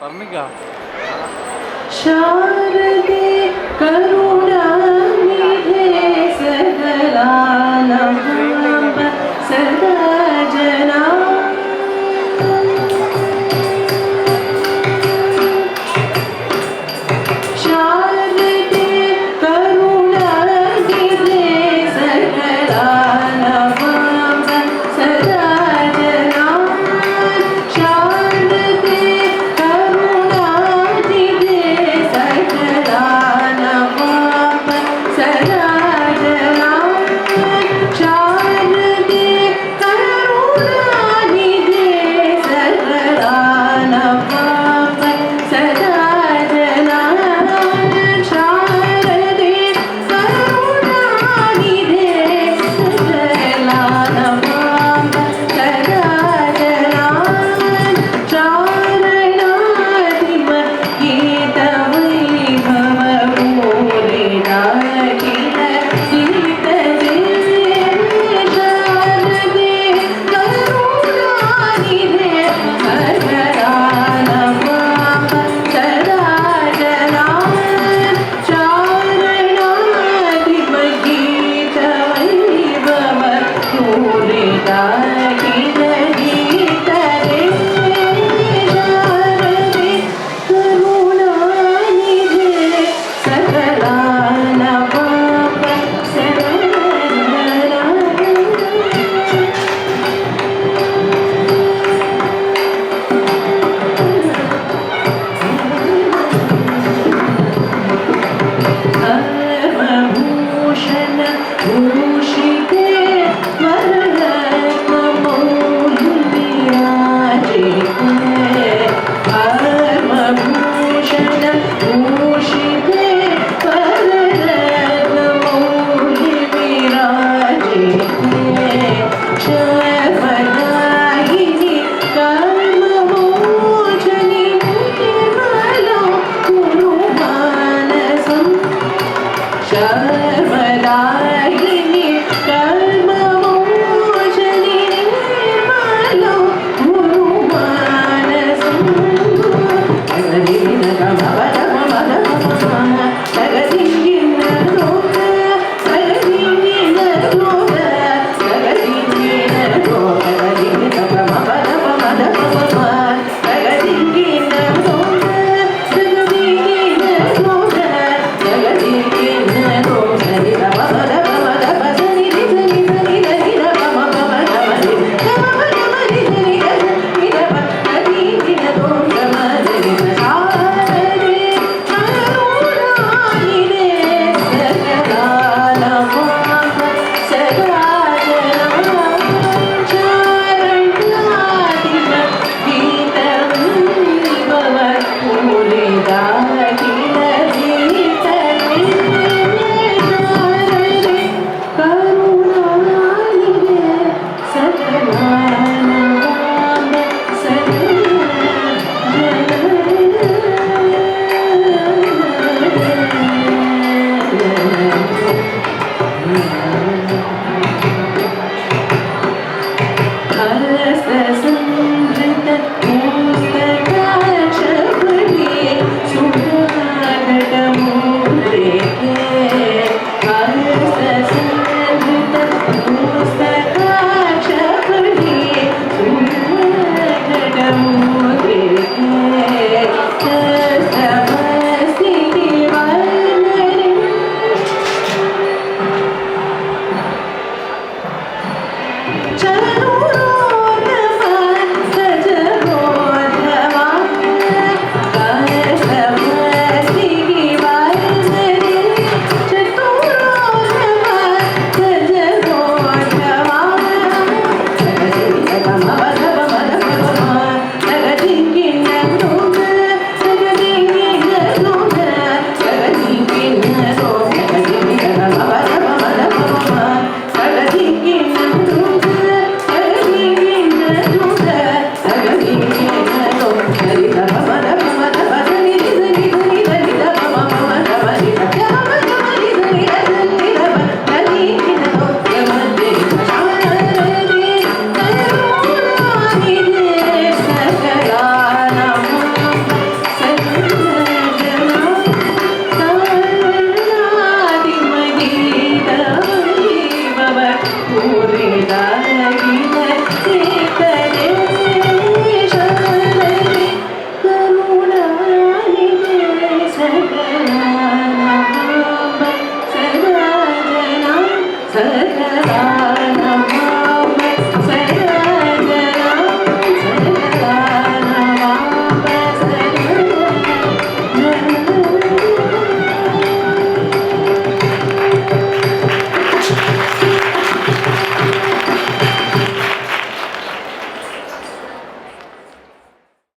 Parmiga. शारदे करुणानिधे सकलानभाव सदा जना शारदे करुणानिधे सकलानभाव सदा जना शारदे करुणानिधे सकलानभाव सदा जना शारदे करुणानिधे सकलानभाव सदा जना शारदे करुणानिधे सकलानभाव सदा जना चारणाधिप गीतवैभव पूरिता किल गीतजे शारदे करुणानिधे सकलानभाव सदा जना चारणाधिप गीतवैभव पूरिता किल गीतजे शारदे करुणानिधे सकलानभाव सदा जना धर्मभूषण भूषिते वररत्नमौलिविराजिते धर्मभूषण भूषिते वररत्नमौलिविराजिते शर्मदायिनि कर्ममोचनि निर्मलो कुरुमानसम् शर्मदायिनि कर्ममोचनि निर्मलो गुरुमानसम्